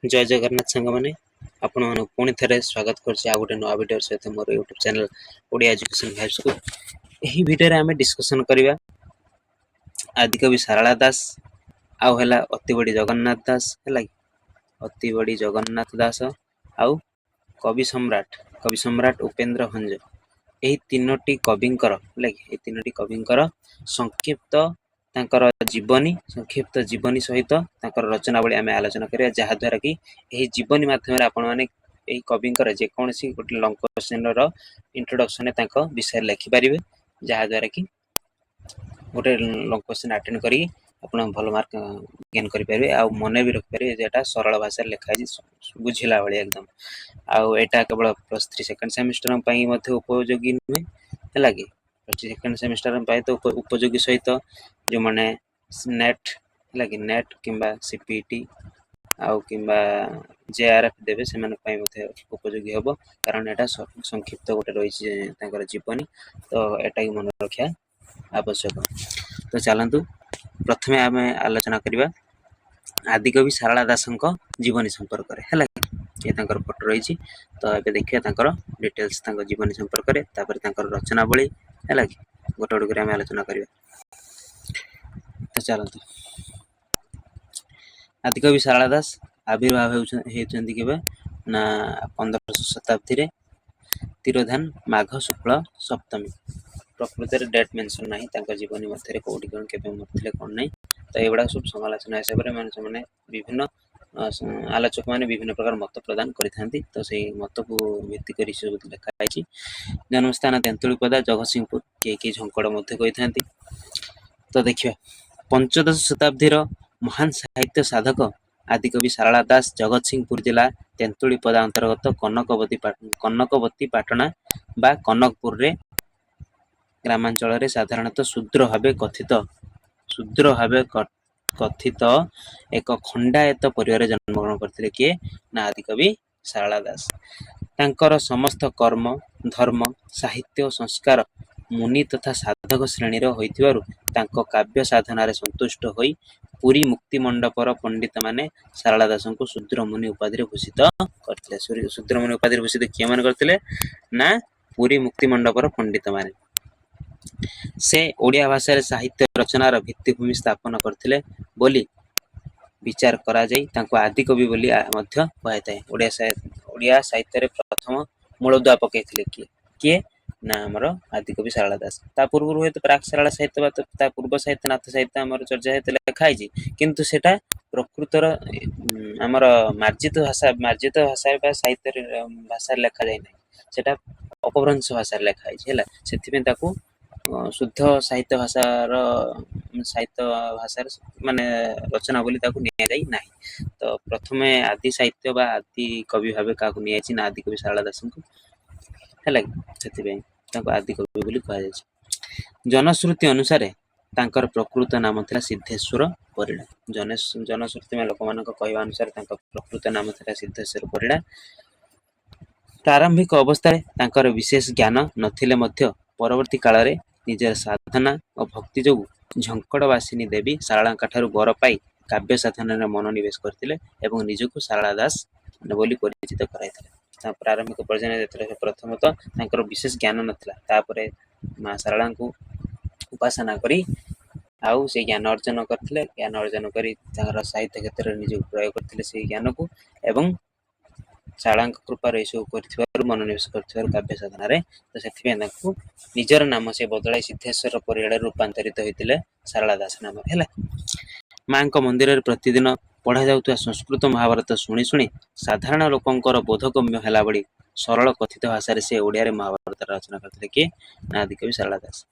जय जगन्नाथ सांग मैंने आपण पुणी थे स्वागत कर गोटे नुआ भिडियो सहित मोर YouTube channel Odia education vibes को। यही भिडियो आम डिस्कसन करवा आदिकवि सारला दास आउ है अति बड़ी जगन्नाथ दास है अति बड़ी जगन्नाथ दास आउ कवि सम्राट उपेन्द्र भंज यही तीनोटी कविंकर तीनोटी कविंकर संक्षिप्त तांकर संक्षिप्त जीवनी सहित तांकर रचनावली आम आलोचना करिया जहाद्वारा कि यही जीवनी माध्यम आपण मैंने यही कविंकर जेकोसी गोटे लंग क्वेश्चन इंट्रोडक्शन तांको विषय लिखिपारे जहाद्वारा कि गोटे लंग क्वेश्चन अटेंड करी आपण भल मार्क गेन करेंगे आ मन भी रखिपारे जेटा सरल भाषा लिखाई बुझिला भाई एकदम आटा केवल +3 सेकेंड सेमिस्टर उपयोगी नुहे है कि सेकेंड सेमिस्टर तो उपयोगी सहित जो मैंने नेट है कि नेट किंबा सीपीटी आउ किंबा जेआरएफ देवे से उपयोगी हम कारण यहाँ संक्षिप्त गोटे रही जीवनी तो यहाँ मन रखा आवश्यक। तो चलतु प्रथम आम आलोचना करवा आदिकवि सारला दास जीवनी संपर्क है ये फोटो रही तो ये देखिए डिटेल्स जीवनी संपर्क रचनावली है कि गोटे गोटे आम आलोचना करवा। तो चलतु आदिकवि सारला दास आविर्भाव होती केवे ना 1500 शताब्दी तिरोधान माघ शुक्ल सप्तमी प्रकृत डेट मेंशन ना जीवनी मध्य कौटी कौन के मरते कौन ना तो युवा सब समालोचना हिसाब से विभिन्न आलोचक मैंने विभिन्न प्रकार मत प्रदान करते तो से मत को भित्ति कर लिखाई जन्मस्थान तेंतुलीपदा जगतसिंहपुर किए झंकड़ कही। तो देखिए पंचदश शताब्दी महान साहित्य साधक आदिकवि सारला दास जगतसिंहपुर जिला तेंतुलीपदा अंतर्गत कनकवती पाटना बा कनकपुर रे ग्रामांचल रे साधारणतः शूद्र भावे कथित एक खंडायत परिवार जन्मग्रहण करते किए ना आदिकवि सारला दास। तांकर समस्त कर्म धर्म साहित्य और संस्कार मुनि तथा साधक श्रेणी होइथिबारु तांको काव्य साधना संतुष्ट होई पुरी मुक्ति मंडपर पंडित माने सारला दास को शूद्र मुनि उपाधि भूषित करथिले। शूद्र मुनि उपाधि भूषित किए मान करथिले ना पुरी मुक्ति मंडपर पंडित माने से ओडिया भाषा साहित्य रचनार भित्तिभूमि स्थापन करथिले बोली विचार करा जाई तांको आदिकवि बोली मध्य कहैताए। ओडिया साहित्य प्रथम मूलदुआ पकईथिले किए ना आमर आदिकवि सारला दास। ता पूर्व हुए तो प्राक सारला साहित्य ता पूर्व साहित्य नाथ साहित्य आमर चर्चा साहित्य लिखाई किंतु सेटा प्रकृतर आमर मार्जित भाषा साहित्य भाषा लिखा जाए ना सेटा अपभ्रंश भाषा लिखाई है से शुद्ध साहित्य भाषा माने रचना बोली ना तो प्रथम आदि साहित्य बा आदि कवि भाव क्या ना आदिकवि सारला दास को है से आदि कवि बोली कह जनश्रुति अनुसार तांकर प्रकृत नाम था सिद्धेश्वर परिड़ा। जनश्रुति में लोक मान कहवा अनुसार प्रकृत नाम था सिद्धेश्वर परिड़ा। प्रारंभिक अवस्था विशेष ज्ञान नथिले मध्य परवर्ती काल रे निजर साधना और भक्ति जो झंकड़वासिनी देवी सारला बर पाई काव्य साधन मनोनिवेश करते एवं निजक सारला दास बोली परिचित कराई। प्रारंभिक पर्याय प्रथमतः विशेष ज्ञान नाता माँ सारला को उपासना करी आउ से ज्ञान अर्जन करते ज्ञान अर्जन कर साहित्य क्षेत्र में निज प्रयोग करते से ज्ञान को एवं सारला कृपा कर मनोनिवेश कर काव्य साधन तो से निजर नाम से बदलाई सिद्धेश्वर परिड़ा रूपांतरित होते सारला दास नाम है। माँ मंदिर प्रतिदिन पढ़ा जाऊा संस्कृत महाभारत शुणी शुणी साधारण लोकंर बोधगम्य है बड़ी सरल कथित भाषा से ओडिया महाभारत रचना करते किए ना आदिकवि सारला दास।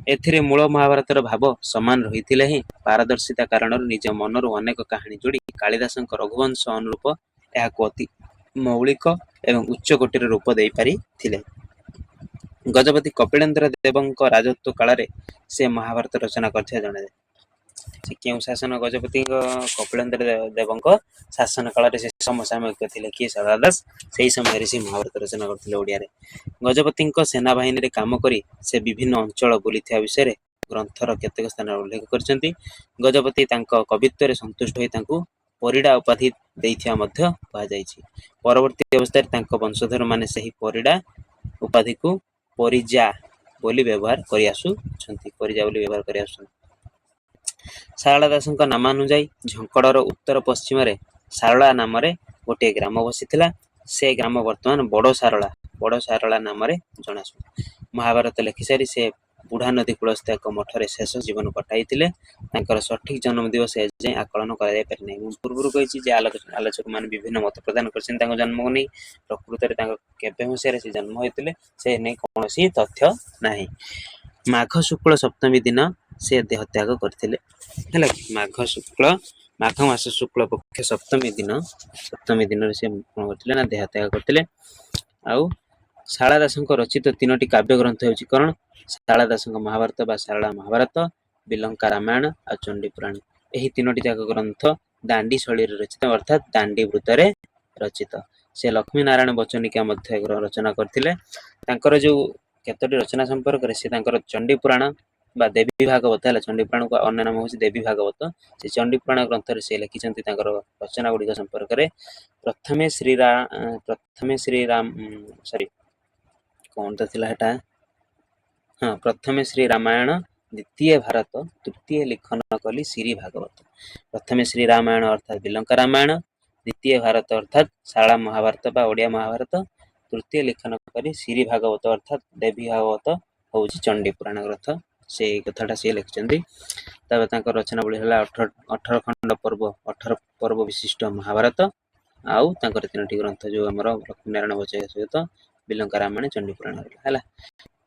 एथिरे मूल महाभारतर भाव समान रही ही पारदर्शिता कारण निज मनर अनेक कहानी जोड़ी कालिदास रघुवंश अनुरूप यह अति मौलिक एवं उच्च कोटीर रूप दे पारी थिले। गजपति कपिलेन्द्र देवଙ୍କ राजत्व काल से महाभारत रचना करथिया जणाए। से क्यों शासन गजपति कपिलेन्द्र देवଙ୍କ शासन काल से समसामयिक थिले कि सारला दास से समय से महाभारत रचना करथिले ओडिया रे। गजपति सेना बाहिनी रे काम करी से विभिन्न अंचल बुलिथिया विषय ग्रंथर केतेक स्थान उल्लेख करछन्ती। गजपति तांको कवित्व रे संतुष्ट होई तांको ପରିଡ଼ା ଉପାଧି ଦେଇଥିବା ମଧ୍ୟ କୁହାଯାଇଛି। ପରବର୍ତ୍ତୀ ଅବସ୍ଥାରେ ତାଙ୍କ ବଂଶଧର ମାନେ ସେହି ପରିଡ଼ା ଉପାଧିକୁ ପରିଜା ବୋଲି ବ୍ୟବହାର କରି ଆସୁଛନ୍ତି। ଶାରଳା ଦାସଙ୍କ ନାମାନୁଯାୟୀ ଝଙ୍କଡ଼ର ଉତ୍ତର ପଶ୍ଚିମରେ ଶାରଳା ନାମରେ ଗୋଟିଏ ଗ୍ରାମ ବସିଥିଲା। ସେ ଗ୍ରାମ ବର୍ତ୍ତମାନ ବଡ଼ ଶାରଳା ନାମରେ ଜଣାଶୁଣା। ମହାଭାରତ ଲେଖିସାରି ସେ ବୁଢ଼ା ନଦୀ କୂଳସ୍ଥ ଏକ ମଠରେ ଶେଷ ଜୀବନ କଟାଇଥିଲେ। ତାଙ୍କର ସଠିକ୍ ଜନ୍ମ ଦିବସ ଏଯାଏଁ ଆକଳନ କରାଯାଇ ପାରିନାହିଁ। ମୁଁ ପୂର୍ବରୁ କହିଛି ଯେ ଆଲୋଚକମାନେ ବିଭିନ୍ନ ମତ ପ୍ରଦାନ କରିଛନ୍ତି ତାଙ୍କ ଜନ୍ମକୁ ନେଇ। ପ୍ରକୃତରେ ତାଙ୍କ କେବେ ମସିହାରେ ସେ ଜନ୍ମ ହୋଇଥିଲେ ସେ ନେଇ କୌଣସି ତଥ୍ୟ ନାହିଁ। ମାଘ ଶୁକ୍ଳ ସପ୍ତମୀ ଦିନ ସେ ଦେହତ୍ୟାଗ କରିଥିଲେ। ହେଲା, ମାଘ ମାସ ଶୁକ୍ଳ ପକ୍ଷ ସପ୍ତମୀ ଦିନରେ ସେ କଣ କରିଥିଲେ ନା ଦେହତ୍ୟାଗ କରିଥିଲେ। ଆଉ ଶାରଳା ଦାସଙ୍କ ରଚିତ 3ଟି କାବ୍ୟ ଗ୍ରନ୍ଥ ହେଉଛି କଣ? ଶାରଳା ଦାସଙ୍କ ମହାଭାରତ ବା ଶାରଳା ମହାଭାରତ, ବିଲଙ୍କା ରାମାୟଣ ଆଉ ଚଣ୍ଡୀ ପୁରାଣ। ଏହି 3ଟି ଯାକ ଗ୍ରନ୍ଥ ଦାଣ୍ଡି ଶୈଳୀରେ ରଚିତ, ଅର୍ଥାତ୍ ଦାଣ୍ଡି ବୃତ୍ତରେ ରଚିତ। ସେ ଲକ୍ଷ୍ମୀ ନାରାୟଣ ବଚନିକା ମଧ୍ୟ ରଚନା କରିଥିଲେ। ତାଙ୍କର ଯୋଉ କେତୋଟି ରଚନା ସମ୍ପର୍କରେ ସେ ତାଙ୍କର ଚଣ୍ଡୀ ପୁରାଣ ବା ଦେବୀ ଭାଗବତ, ହେଲା, ଚଣ୍ଡୀ ପୁରାଣକୁ ଅନ୍ୟ ନାମ ହେଉଛି ଦେବୀ ଭାଗବତ। ସେ ଚଣ୍ଡୀ ପୁରାଣ ଗ୍ରନ୍ଥରେ ସେ ଲେଖିଛନ୍ତି ତାଙ୍କର ରଚନା ଗୁଡ଼ିକ ସମ୍ପର୍କରେ। ପ୍ରଥମେ ଶ୍ରୀ ରାମାୟଣ, ଦ୍ୱିତୀୟ ଭାରତ, ତୃତୀୟ ଲିଖନ କଲି ଶ୍ରୀ ଭାଗବତ। ପ୍ରଥମେ ଶ୍ରୀ ରାମାୟଣ ଅର୍ଥାତ୍ ବିଲଙ୍କା ରାମାୟଣ, ଦ୍ୱିତୀୟ ଭାରତ ଅର୍ଥାତ୍ ଶାରଳା ମହାଭାରତ ବା ଓଡ଼ିଆ ମହାଭାରତ, ତୃତୀୟ ଲିଖନ କରି ଶ୍ରୀ ଭାଗବତ ଅର୍ଥାତ୍ ଦେବୀ ଭାଗବତ ହେଉଛି ଚଣ୍ଡୀ ପୁରାଣ ଗ୍ରନ୍ଥ। ସେଇ କଥାଟା ସିଏ ଲେଖିଛନ୍ତି। ତାପରେ ତାଙ୍କ ରଚନାବଳୀ ହେଲା 18 ପର୍ବ ବିଶିଷ୍ଟ ମହାଭାରତ, ଆଉ ତାଙ୍କର 3ଟି ଗ୍ରନ୍ଥ ଯୋଉ ଆମର ଲକ୍ଷ୍ମୀନାରାୟଣ ବଚନିକା ସହିତ ବିଲଙ୍କା ରାମାୟଣ, ଚଣ୍ଡୀ ପୁରାଣ ହେଲା।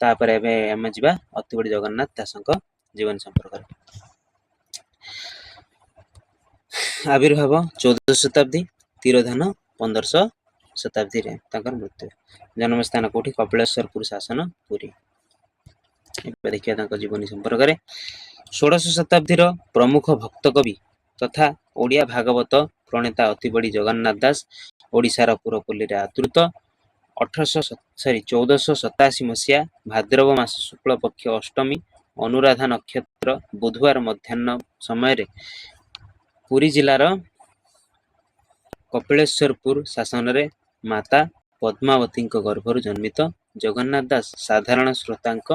ତାପରେ ଏବେ ଆମେ ଯିବା ଅତିବଡ଼ି ଜଗନ୍ନାଥ ଦାସଙ୍କ ଜୀବନୀ ସମ୍ପର୍କରେ। ଆବିର୍ଭାବ 14ଶ ଶତାବ୍ଦୀ, ତିରୋଧାନ 1500 ଶତାବ୍ଦୀରେ ତାଙ୍କର ମୃତ୍ୟୁ। ଜନ୍ମସ୍ଥାନ କୋଉଠି? କପିଳେଶ୍ୱରପୁର ଶାସନ ପୁରୀ। ଏବେ ଦେଖିବା ତାଙ୍କ ଜୀବନୀ ସମ୍ପର୍କରେ। 16ଶ ଶତାବ୍ଦୀର ପ୍ରମୁଖ ଭକ୍ତ କବି ତଥା ଓଡ଼ିଆ ଭାଗବତ ପ୍ରଣେତା ଅତିବଡ଼ି ଜଗନ୍ନାଥ ଦାସ ଓଡ଼ିଶାର ପୁରପଲ୍ଲୀରେ ଆଦୃତ। 1487 ମସିହା ଭାଦ୍ରବ ମାସ ଶୁକ୍ଳ ପକ୍ଷ ଅଷ୍ଟମୀ ଅନୁରାଧା ନକ୍ଷତ୍ର ବୁଧବାର ମଧ୍ୟାହ୍ନ ସମୟରେ ପୁରୀ ଜିଲ୍ଲାର କପିଳେଶ୍ୱରପୁର ଶାସନରେ ମାତା ପଦ୍ମାବତୀଙ୍କ ଗର୍ଭରୁ ଜନ୍ମିତ ଜଗନ୍ନାଥ ଦାସ ସାଧାରଣ ଶ୍ରୋତାଙ୍କ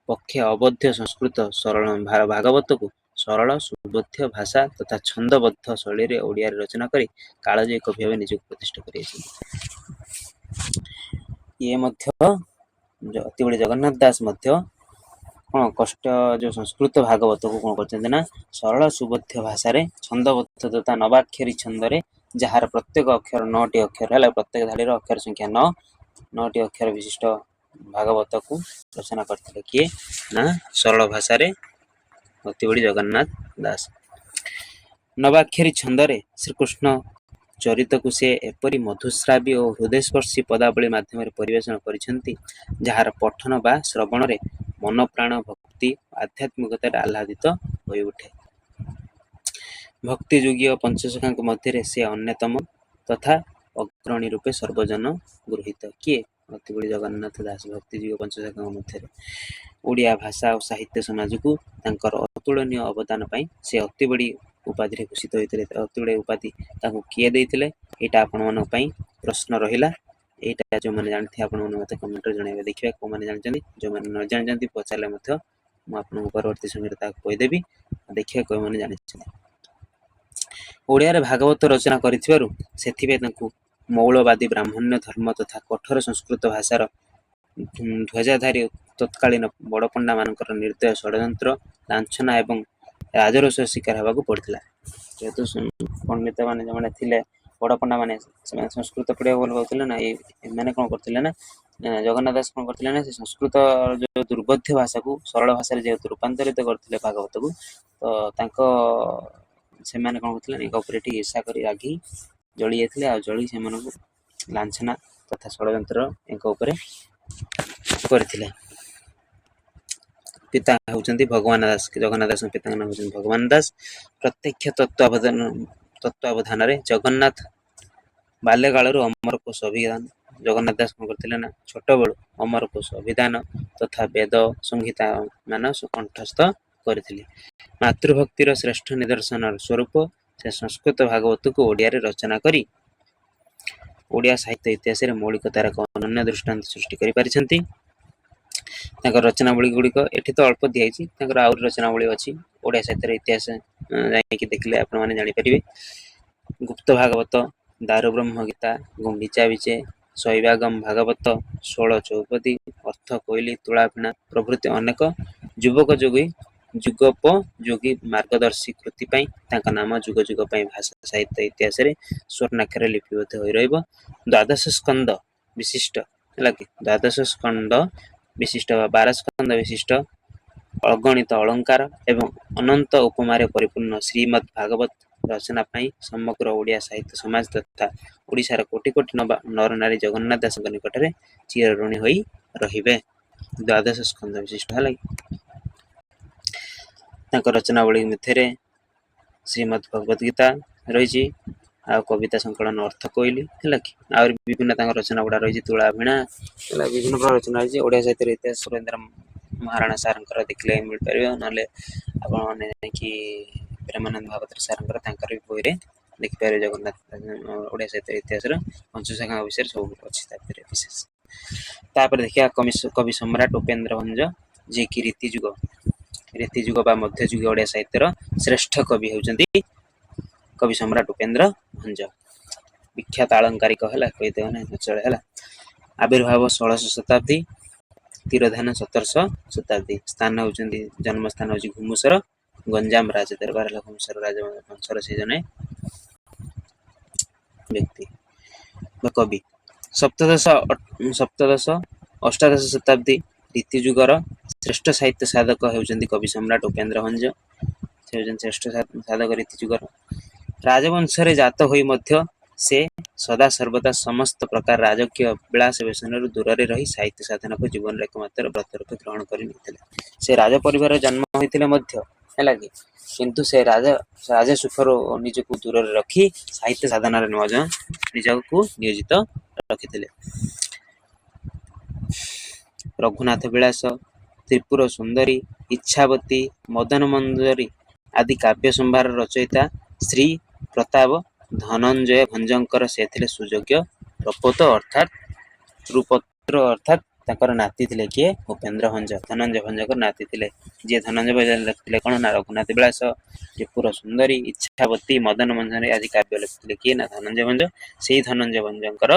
ପକ୍ଷେ ଅବୋଧ୍ୟ ସଂସ୍କୃତ ସରଳ ଭାଗବତକୁ ସରଳ ସୁବୋଧ୍ୟ ଭାଷା ତଥା ଛନ୍ଦବଦ୍ଧ ଶୈଳୀରେ ଓଡ଼ିଆରେ ରଚନା କରି କାଳଜୟୀ କବି ଭାବେ ନିଜକୁ ପ୍ରତିଷ୍ଠା କରିଛନ୍ତି। ଇଏ ମଧ୍ୟ ଅତିବଡ଼ି ଜଗନ୍ନାଥ ଦାସ ମଧ୍ୟ ଯୋଉ ସଂସ୍କୃତ ଭାଗବତକୁ କଣ କରିଛନ୍ତି ନା ସରଳ ସୁବୋଧ୍ୟ ଭାଷାରେ ଛନ୍ଦବଦ୍ଧ ତଥା ନବାକ୍ଷରୀ ଛନ୍ଦରେ, ଯାହାର ପ୍ରତ୍ୟେକ ଅକ୍ଷର 9ଟି ଅକ୍ଷର, ହେଲା, ପ୍ରତ୍ୟେକ ଧାଡ଼ିର ଅକ୍ଷର ସଂଖ୍ୟା 9ଟି ଅକ୍ଷର ବିଶିଷ୍ଟ ଭାଗବତକୁ ରଚନା କରିଥିଲେ। କିଏ ନା ସରଳ ଭାଷାରେ ଅତିବଡ଼ି ଜଗନ୍ନାଥ ଦାସ। ନବାକ୍ଷରୀ ଛନ୍ଦରେ ଶ୍ରୀକୃଷ୍ଣ ଚରିତକୁ ସେ ଏପରି ମଧୁଶ୍ରାବୀ ଓ ହୃଦୟସ୍ପର୍ଶୀ ପଦାବଳୀ ମାଧ୍ୟମରେ ପରିବେଷଣ କରିଛନ୍ତି, ଯାହାର ପଠନ ବା ଶ୍ରବଣରେ ମନପ୍ରାଣ ଭକ୍ତି ଆଧ୍ୟାତ୍ମିକତାରେ ଆହ୍ଲାଦିତ ହୋଇଉଠେ। ଭକ୍ତି ଯୁଗୀୟ ପଞ୍ଚସଖାଙ୍କ ମଧ୍ୟରେ ସେ ଅନ୍ୟତମ ତଥା ଅଗ୍ରଣୀ ରୂପେ ସର୍ବଜନ ଗୃହୀତ। କିଏ? ଅତିବଡ଼ି ଜଗନ୍ନାଥ ଦାସ। ଭକ୍ତି ଯୁଗୀୟ ପଞ୍ଚସଖାଙ୍କ ମଧ୍ୟରେ ଓଡ଼ିଆ ଭାଷା ଓ ସାହିତ୍ୟ ସମାଜକୁ ତାଙ୍କର ଅତୁଳନୀୟ ଅବଦାନ ପାଇଁ ସେ ଅତିବଡ଼ି ଉପାଧିରେ ଭୂଷିତ ହୋଇଥିଲେ। ଅତିବଡ଼ି ଉପାଧି ତାଙ୍କୁ କିଏ ଦେଇଥିଲେ? ଏଇଟା ଆପଣମାନଙ୍କ ପାଇଁ ପ୍ରଶ୍ନ ରହିଲା। ଏଇଟା ଯେଉଁମାନେ ଜାଣିଥିବେ ଆପଣମାନେ ମୋତେ କମେଣ୍ଟରେ ଜଣାଇବେ। ଦେଖିବା କୋଉମାନେ ଜାଣିଛନ୍ତି। ଯେଉଁମାନେ ନ ଜାଣିଛନ୍ତି ପଚାରିଲେ ମଧ୍ୟ ମୁଁ ଆପଣଙ୍କୁ ପରବର୍ତ୍ତୀ ସମୟରେ ତାକୁ କହିଦେବି। ଦେଖିବା କୋଉମାନେ ଜାଣିଛନ୍ତି। ଓଡ଼ିଆରେ ଭାଗବତ ରଚନା କରିଥିବାରୁ ସେଥିପାଇଁ ତାଙ୍କୁ ମୌଳବାଦୀ ବ୍ରାହ୍ମଣ୍ୟ ଧର୍ମ ତଥା କଠୋର ସଂସ୍କୃତ ଭାଷାର ଧ୍ୱଜାଧାରୀ ତତ୍କାଳୀନ ବଡ଼ପଣ୍ଡା ମାନଙ୍କର ନିର୍ଦ୍ଦୟ ଷଡ଼ଯନ୍ତ୍ର, ଲାଞ୍ଛନା ଏବଂ ରାଜରୋଷର ଶିକାର ହେବାକୁ ପଡ଼ିଥିଲା। ଯେହେତୁ ପଣ୍ଡିତ ମାନେ ଯେଉଁମାନେ ଥିଲେ, ବଡ଼ପଣ୍ଡା ମାନେ, ସେମାନେ ସଂସ୍କୃତ ପଢ଼ିବାକୁ ଭଲ ପାଉଥିଲେ ନା। ଏମାନେ କଣ କରୁଥିଲେ ନା, ଜଗନ୍ନାଥ ଦାସ କଣ କରିଥିଲେ ନା, ସେ ସଂସ୍କୃତ ଯୋଉ ଦୁର୍ବୋଧ୍ୟ ଭାଷାକୁ ସରଳ ଭାଷାରେ ଯେହେତୁ ରୂପାନ୍ତରିତ କରିଥିଲେ ଭାଗବତକୁ, ତ ସେମାନେ କଣ କରୁଥିଲେ, ଏଙ୍କ ଉପରେ ଟିକେ ঈର୍ଷା କରି ରାଗି ଜଳି ଯାଇଥିଲେ। ଆଉ ଜଳି ସେମାନଙ୍କୁ ଲାଞ୍ଛନା ତଥା ଷଡ଼ଯନ୍ତ୍ର ଏଙ୍କ ଉପରେ କରିଥିଲେ। ପିତା ହେଉଛନ୍ତି ଭଗବାନ ଦାସ। ଜଗନ୍ନାଥ ଦାସଙ୍କ ପିତାଙ୍କ ନାମ ହେଉଛନ୍ତି ଭଗବାନ ଦାସ। ପ୍ରତ୍ୟକ୍ଷ ତତ୍ତ୍ୱାବଧାନରେ ଜଗନ୍ନାଥ ବାଲ୍ୟକାଳରୁ ଅମରକୋଷ ଅଭିଧାନ, ଜଗନ୍ନାଥ ଦାସ କଣ କରିଥିଲେ ନା ଛୋଟବେଳୁ ଅମରକୋଷ ଅଭିଧାନ ତଥା ବେଦ ସଂହିତା ମାନ କଣ୍ଠସ୍ଥ କରିଥିଲେ। ମାତୃଭକ୍ତିର ଶ୍ରେଷ୍ଠ ନିଦର୍ଶନ ସ୍ୱରୂପ ସେ ସଂସ୍କୃତ ଭାଗବତକୁ ଓଡ଼ିଆରେ ରଚନା କରି ଓଡ଼ିଆ ସାହିତ୍ୟ ଇତିହାସରେ ମୌଳିକତାର ଏକ ଅନନ୍ୟ ଦୃଷ୍ଟାନ୍ତ ସୃଷ୍ଟି କରିପାରିଛନ୍ତି। ତାଙ୍କ ରଚନାବଳୀ ଗୁଡ଼ିକ ଏଠି ତ ଅଳ୍ପ ଦିଆଯାଇଛି, ତାଙ୍କର ଆହୁରି ରଚନାବଳୀ ଅଛି। ଓଡ଼ିଆ ସାହିତ୍ୟର ଇତିହାସ ଯାଇକି ଦେଖିଲେ ଆପଣମାନେ ଜାଣିପାରିବେ। ଗୁପ୍ତ ଭାଗବତ, ଦାରୁବ୍ରହ୍ମ ଗୀତା, ଗୁଣ୍ଡିଚା ବିଜେ, ଶୈବାଗମ ଭାଗବତ, 16 ଚୌପଦୀ, ଅର୍ଥ କୋଇଲି, ତୁଳାଭିଣା ପ୍ରଭୃତି ଅନେକ ଯୁଗୋପଯୋଗୀ ମାର୍ଗଦର୍ଶୀ କୃତି ପାଇଁ ତାଙ୍କ ନାମ ଯୁଗ ଯୁଗ ପାଇଁ ଭାଷା ସାହିତ୍ୟ ଇତିହାସରେ ସ୍ୱର୍ଣ୍ଣାକ୍ଷରରେ ଲିପିବଦ୍ଧ ହୋଇ ରହିବ। ଦ୍ୱାଦଶ ସ୍କନ୍ଦ ବିଶିଷ୍ଟ ହେଲା କି ଦ୍ୱାଦଶ ସ୍କନ୍ଦ ବିଶିଷ୍ଟ ବା 12 ସ୍କନ୍ଦ ବିଶିଷ୍ଟ ଅଗଣିତ ଅଳଙ୍କାର ଏବଂ ଅନନ୍ତ ଉପମାରେ ପରିପୂର୍ଣ୍ଣ ଶ୍ରୀମଦ୍ ଭାଗବତ ରଚନା ପାଇଁ ସମଗ୍ର ଓଡ଼ିଆ ସାହିତ୍ୟ ସମାଜ ତଥା ଓଡ଼ିଶାର କୋଟି କୋଟି ନରନାରୀ ଜଗନ୍ନାଥ ଦାସଙ୍କ ନିକଟରେ ଚିରଋଣୀ ହୋଇ ରହିବେ। ଦ୍ୱାଦଶ ସ୍କନ୍ଦ ବିଶିଷ୍ଟ ହେଲା କି ତାଙ୍କ ରଚନାବଳୀ ମଧ୍ୟରେ ଶ୍ରୀମଦ୍ ଭଗବତ ଗୀତା ରହିଛି, ଆଉ କବିତା ସଂକଳନ ଅର୍ଥ କୋଇଲି ହେଲା କି ଆହୁରି ବିଭିନ୍ନ ତାଙ୍କ ରଚନା ଗୁଡ଼ା ରହିଛି। ତୁଳାଭିଣା ହେଲା ବିଭିନ୍ନ ପ୍ରକାର ରଚନା ରହିଛି। ଓଡ଼ିଆ ସାହିତ୍ୟର ଇତିହାସ ସୁରେନ୍ଦ୍ର ମହାରଣା ସାରଙ୍କର ଦେଖିଲେ ମିଳିପାରିବ, ନହେଲେ ଆପଣମାନେ ଯାଇକି ପ୍ରେମାନନ୍ଦ ମହାପାତ୍ର ସାରଙ୍କର ତାଙ୍କର ବି ବହିରେ ଦେଖିପାରିବେ। ଜଗନ୍ନାଥ ଓଡ଼ିଆ ସାହିତ୍ୟ ଇତିହାସର ପଞ୍ଚସଖାଙ୍କ ବିଷୟରେ ସବୁ ଅଛି ତା ଭିତରେ ବିଶେଷ। ତାପରେ ଦେଖିବା କବି ସମ୍ରାଟ ଉପେନ୍ଦ୍ର ଭଞ୍ଜ, ଯିଏକି ରୀତିଯୁଗ ବା ମଧ୍ୟଯୁଗ ଓଡ଼ିଆ ସାହିତ୍ୟର ଶ୍ରେଷ୍ଠ କବି ହେଉଛନ୍ତି କବି ସମ୍ରାଟ ଉପେନ୍ଦ୍ର ଭଞ୍ଜ। ବିଖ୍ୟାତ ଆଳଙ୍କାରିକ ହେଲା କହିଦେବ ନା ଅଞ୍ଚଳ ହେଲା। ଆବିର୍ଭାବ 16ଶ ଶତାବ୍ଦୀ, ତିରୋଧାନ 17ଶ ଶତାବ୍ଦୀ। ସ୍ଥାନ ହେଉଛନ୍ତି ଜନ୍ମସ୍ଥାନ ହେଉଛି ଘୁମୁସର, ଗଞ୍ଜାମ ରାଜ ଦରବାର ହେଲା ଘୁମୁସର ରାଜବଂଶର ସେ ଜଣେ ବ୍ୟକ୍ତି ବା କବି। ସପ୍ତଦଶ ଅଷ୍ଟାଦଶ ଶତାବ୍ଦୀ ରୀତିଯୁଗର ଶ୍ରେଷ୍ଠ ସାହିତ୍ୟ ସାଧକ ହେଉଛନ୍ତି କବି ସମ୍ରାଟ ଉପେନ୍ଦ୍ର ଭଞ୍ଜ। ସେ ହେଉଛନ୍ତି ଶ୍ରେଷ୍ଠ ସାଧକ ରୀତିଯୁଗର। ରାଜବଂଶରେ ଜାତ ହୋଇ ମଧ୍ୟ ସେ ସଦାସର୍ବଦା ସମସ୍ତ ପ୍ରକାର ରାଜକୀୟ ବିଳାସ ବ୍ୟସନରୁ ଦୂରରେ ରହି ସାହିତ୍ୟ ସାଧନାକୁ ଜୀବନର ଏକମାତ୍ର ବ୍ରତ ରୂପେ ଗ୍ରହଣ କରି ନେଇଥିଲେ। ସେ ରାଜ ପରିବାରରେ ଜନ୍ମ ହୋଇଥିଲେ ମଧ୍ୟ ହେଲା କି କିନ୍ତୁ ସେ ରାଜ ସୁଖରୁ ନିଜକୁ ଦୂରରେ ରଖି ସାହିତ୍ୟ ସାଧନାରେ ନିଜକୁ ନିୟୋଜିତ ରଖିଥିଲେ। ରଘୁନାଥ ବିଳାସ, ତ୍ରିପୁର ସୁନ୍ଦରୀ, ଇଚ୍ଛାବତୀ, ମଦନ ମଞ୍ଜରୀ ଆଦି କାବ୍ୟ ସମ୍ଭାର ରଚୟିତା ଶ୍ରୀ ପ୍ରତାପ ଧନଞ୍ଜୟ ଭଞ୍ଜଙ୍କର ସେ ଥିଲେ ସୁଯୋଗ୍ୟ ରୂପତ୍ର ଅର୍ଥାତ୍ ତାଙ୍କର ନାତି ଥିଲେ କିଏ? ଉପେନ୍ଦ୍ର ଭଞ୍ଜ, ଧନଞ୍ଜୟ ଭଞ୍ଜଙ୍କର ନାତି ଥିଲେ। ଯିଏ ଧନଞ୍ଜୟ ଭଞ୍ଜ ଲେଖିଥିଲେ କ'ଣ ନା ରଘୁନାଥ ବିଳାସ, ତ୍ରିପୁର ସୁନ୍ଦରୀ, ଇଚ୍ଛାବତୀ, ମଦନ ମଞ୍ଜରୀ ଆଦି କାବ୍ୟ ଲେଖିଥିଲେ କିଏ ନା ଧନଞ୍ଜୟ ଭଞ୍ଜ। ସେଇ ଧନଞ୍ଜୟ ଭଞ୍ଜଙ୍କର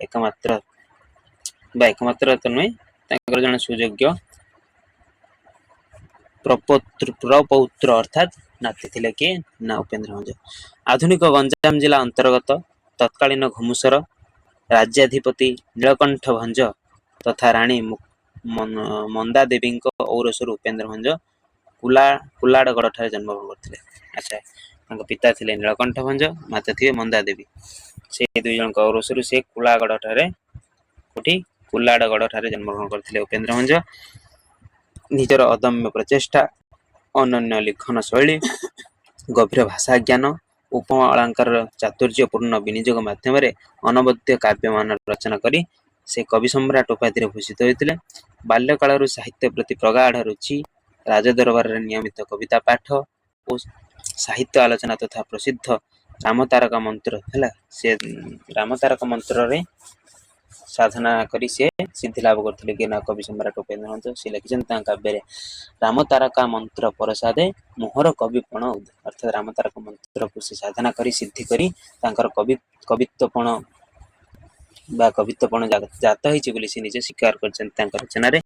ଏକମାତ୍ର ତ ନୁହେଁ, ତାଙ୍କର ଜଣେ ସୁଯୋଗ୍ୟ ପ୍ରପୌତ୍ର ଅର୍ଥାତ୍ ନାତି ଥିଲେ କିଏ ନା ଉପେନ୍ଦ୍ର ଭଞ୍ଜ। ଆଧୁନିକ ଗଞ୍ଜାମ ଜିଲ୍ଲା ଅନ୍ତର୍ଗତ ତତ୍କାଳୀନ ଘୁମୁସର ରାଜ୍ୟାଧିପତି ନୀଳକଣ୍ଠ ଭଞ୍ଜ ତଥା ରାଣୀ ମନ୍ଦା ଦେବୀଙ୍କ ଔରସରୁ ଉପେନ୍ଦ୍ର ଭଞ୍ଜ କୁଲାଡ଼ଗଡ଼ଠାରେ ଜନ୍ମଗ୍ରହଣ କରିଥିଲେ। ଆଚ୍ଛା, ତାଙ୍କ ପିତା ଥିଲେ ନୀଳକଣ୍ଠ ଭଞ୍ଜ, ମାତା ଥିବେ ମନ୍ଦା ଦେବୀ। ସେ ଦୁଇ ଜଣଙ୍କ ଔରସରୁ ସେ କୁଲାଡ଼ଗଡ଼ଠାରେ ଜନ୍ମଗ୍ରହଣ କରିଥିଲେ ଉପେନ୍ଦ୍ର ଭଞ୍ଜ। ନିଜର ଅଦମ୍ୟ ପ୍ରଚେଷ୍ଟା, ଅନନ୍ୟ ଲିଖନ ଶୈଳୀ, ଗଭୀର ଭାଷା ଜ୍ଞାନ, ଉପମା ଅଳଙ୍କାରର ଚାତୁର୍ଯ୍ୟପୂର୍ଣ୍ଣ ବିନିଯୋଗ ମାଧ୍ୟମରେ ଅନବଦ୍ୟ କାବ୍ୟମାନ ରଚନା କରି ସେ କବି ସମ୍ରାଟ ଉପାଧିରେ ଭୂଷିତ ହୋଇଥିଲେ। ବାଲ୍ୟକାଳରୁ ସାହିତ୍ୟ ପ୍ରତି ପ୍ରଗାଢ଼ ରୁଚି, ରାଜଦରବାରରେ ନିୟମିତ କବିତା ପାଠ ଓ ସାହିତ୍ୟ ଆଲୋଚନା ତଥା ପ୍ରସିଦ୍ଧ ରାମତାରକା ମନ୍ତ୍ର ହେଲା ସେ ରାମତାରକା ମନ୍ତ୍ରରେ ସାଧନା କରି ସେ ସିଦ୍ଧି ଲାଭ କରିଥିଲେ କି ନା କବି ସମ୍ରାଟ ଉପେନ୍ଦ୍ର ଭଞ୍ଜ। ସେ ଲେଖିଛନ୍ତି ତାଙ୍କ କାବ୍ୟରେ ରାମତାରକା ମନ୍ତ୍ର ପ୍ରସାଦେ ମୋହର କବିପଣ ଉଦୟ, ଅର୍ଥାତ୍ ରାମତାରକା ମନ୍ତ୍ରକୁ ସେ ସାଧନା କରି ସିଦ୍ଧି କରି ତାଙ୍କର କବିତ୍ୱପଣ ଜାତ ହେଇଛି ବୋଲି ସେ ନିଜେ ସ୍ୱୀକାର କରିଛନ୍ତି ତାଙ୍କ ରଚନାରେ।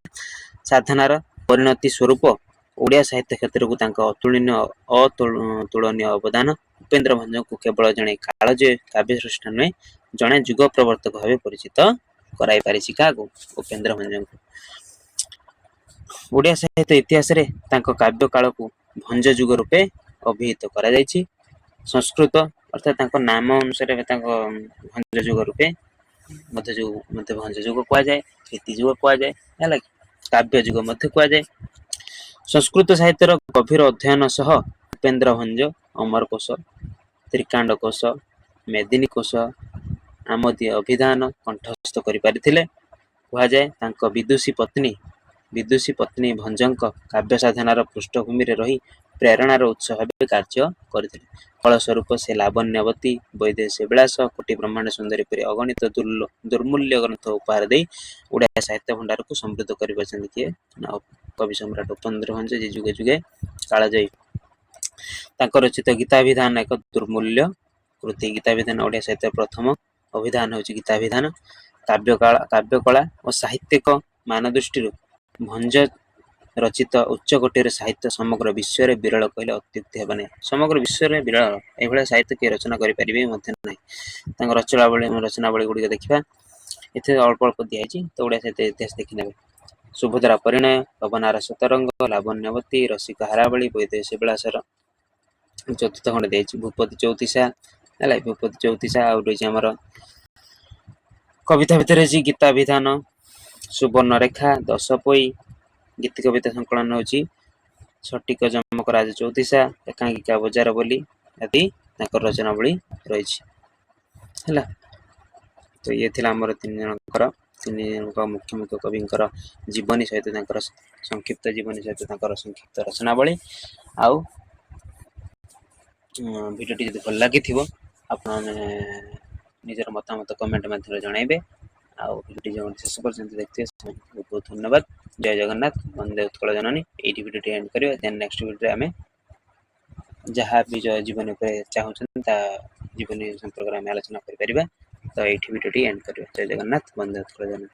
ସାଧନାର ପରିଣତି ସ୍ୱରୂପ ଓଡ଼ିଆ ସାହିତ୍ୟ କ୍ଷେତ୍ରକୁ ତାଙ୍କ ଅତୁଳନୀୟ ଅବଦାନ ଉପେନ୍ଦ୍ର ଭଞ୍ଜଙ୍କୁ କେବଳ ଜଣେ କାଳଜୟୀ କାବ୍ୟସ୍ରଷ୍ଟା ନୁହେଁ, ଜଣେ ଯୁଗ ପ୍ରବର୍ତ୍ତକ ଭାବେ ପରିଚିତ କରାଇ ପାରିଛି। କାହାକୁ? ଉପେନ୍ଦ୍ର ଭଞ୍ଜଙ୍କୁ। ଓଡ଼ିଆ ସାହିତ୍ୟ ଇତିହାସରେ ତାଙ୍କ କାବ୍ୟ କାଳକୁ ଭଞ୍ଜ ଯୁଗ ରୂପେ ଅଭିହିତ କରାଯାଇଛି। ସଂସ୍କୃତ ଅର୍ଥାତ୍ ତାଙ୍କ ନାମ ଅନୁସାରେ ତାଙ୍କ ଭଞ୍ଜ ଯୁଗ ରୂପେ ମଧ୍ୟ ଭଞ୍ଜ ଯୁଗ କୁହାଯାଏ, ରୀତି ଯୁଗ କୁହାଯାଏ, ହେଲା କି କାବ୍ୟ ଯୁଗ ମଧ୍ୟ କୁହାଯାଏ। ସଂସ୍କୃତ ସାହିତ୍ୟର ଗଭୀର ଅଧ୍ୟୟନ ସହ ଉପେନ୍ଦ୍ର ଭଞ୍ଜ ଅମରକୋଷ, ତ୍ରିକାଣ୍ଡ କୋଷ, ମେଦିନୀ କୋଷ, ଆମୋଦୀ ଅଭିଧାନ କଣ୍ଠସ୍ଥ କରିପାରିଥିଲେ। କୁହାଯାଏ ତାଙ୍କ ବିଦୁଷୀ ପତ୍ନୀ ଭଞ୍ଜଙ୍କ କାବ୍ୟ ସାଧନାର ପୃଷ୍ଠଭୂମିରେ ରହି ପ୍ରେରଣାର ଉତ୍ସ ଭାବେ କାର୍ଯ୍ୟ କରିଥିଲେ। ଫଳସ୍ୱରୂପ ସେ ଲାବଣ୍ୟବତୀ, ବୈଦେହୀ ବିଳାସ, କୋଟି ବ୍ରହ୍ମାଣ୍ଡ ସୁନ୍ଦରୀ ପରି ଅଗଣିତ ଦୁର୍ମୂଲ୍ୟ ଗ୍ରନ୍ଥ ଉପହାର ଦେଇ ଓଡ଼ିଆ ସାହିତ୍ୟ ଭଣ୍ଡାରକୁ ସମୃଦ୍ଧ କରିପାରିଛନ୍ତି। କିଏ? ନା କବି ସମ୍ରାଟ ଉପେନ୍ଦ୍ର ଭଞ୍ଜ, ଯେ ଯୁଗେ ଯୁଗେ କାଳଜୟୀ। ତାଙ୍କ ରଚିତ ଗୀତାଭିଧାନ ଏକ ଦୁର୍ମୂଲ୍ୟ କୃତି। ଗୀତାଭିଧାନ ଓଡ଼ିଆ ସାହିତ୍ୟର ପ୍ରଥମ ଅଭିଧାନ ହେଉଛି ଗୀତାଭିଧାନ। କାବ୍ୟକଳା ଓ ସାହିତ୍ୟିକ ମାନ ଦୃଷ୍ଟିରୁ ଭଞ୍ଜ ରଚିତ ଉଚ୍ଚକୋଟୀର ସାହିତ୍ୟ ସମଗ୍ର ବିଶ୍ୱରେ ବିରଳ କହିଲେ ଅତ୍ୟୁକ୍ତି ହେବ ନାହିଁ। ସମଗ୍ର ବିଶ୍ୱରେ ବିରଳ, ଏଭଳିଆ ସାହିତ୍ୟ କିଏ ରଚନା କରିପାରିବେ ମଧ୍ୟ ନାହିଁ। ତାଙ୍କ ରଚନାବଳୀ ଗୁଡ଼ିକ ଦେଖିବା। ଏଥିରେ ଅଳ୍ପ ଅଳ୍ପ ଦିଆଯାଇଛି, ତ ଓଡ଼ିଆ ସାହିତ୍ୟ ଇତିହାସ ଦେଖିନେବେ। ସୁଭଦ୍ରା ପରିଣୟ, ପବନାର ସତରଙ୍ଗ, ଲାବଣ୍ୟବତୀ, ରସିକ ହାରାବଳୀ, ବୈଦେହୀ ବିଳାସର ଚତୁର୍ଥ ଖଣ୍ଡ ଦିଆଯାଇଛି। ଭୂପତି ଚଉତିଶା ହେଲା, ଭୂପତି ଚଉତିଶା। ଆଉ ରହିଛି ଆମର କବିତା ଭିତରେ ଅଛି ଗୀତାଭିଧାନ, ସୁବର୍ଣ୍ଣରେଖା, ଦଶପୋଇ। ଗୀତି କବିତା ସଂକଳନ ହେଉଛି ଛଟିକ ଯମକ ରାଜ ଚଉତିଶା, ଏକାଙ୍କିକା ବଜାର ବୋଲି ଆଦି ତାଙ୍କର ରଚନାବଳୀ ରହିଛି ହେଲା। ତ ଇଏ ଥିଲା ଆମର ତିନି ଜଣଙ୍କ ମୁଖ୍ୟ କବିଙ୍କର ଜୀବନୀ ସହିତ ତାଙ୍କର ସଂକ୍ଷିପ୍ତ ଜୀବନୀ ସହିତ ତାଙ୍କର ସଂକ୍ଷିପ୍ତ ରଚନାବଳୀ। ଆଉ ଭିଡ଼ିଓଟି ଯଦି ଭଲ ଲାଗିଥିବ ଆପଣମାନେ ନିଜର ମତାମତ କମେଣ୍ଟ ମାଧ୍ୟମରେ ଜଣାଇବେ। ଆଉ ଭିଡ଼ିଓଟି ଯେଉଁମାନେ ଶେଷ ପର୍ଯ୍ୟନ୍ତ ଦେଖିଥିବେ ସେମାନଙ୍କୁ ବହୁତ ବହୁତ ଧନ୍ୟବାଦ। ଜୟ ଜଗନ୍ନାଥ, ବନ୍ଦେ ଉତ୍କଳ ଜନନୀ। ଏଇଠି ଭିଡ଼ିଓଟି ଏଣ୍ଡ କରିବା। ଦେନ୍ ନେକ୍ସଟ ଭିଡ଼ିଓରେ ଆମେ ଯାହା ବି ଜୀବନୀ ଉପରେ ଚାହୁଁଛନ୍ତି ତା ଜୀବନୀ ସମ୍ପର୍କରେ ଆମେ ଆଲୋଚନା କରିପାରିବା। ତ ଏଇଠି ଭିଡ଼ିଓଟି ଏଣ୍ଡ କରିବା। ଜୟ ଜଗନ୍ନାଥ, ବନ୍ଦେ ଉତ୍କଳ ଜନନୀ।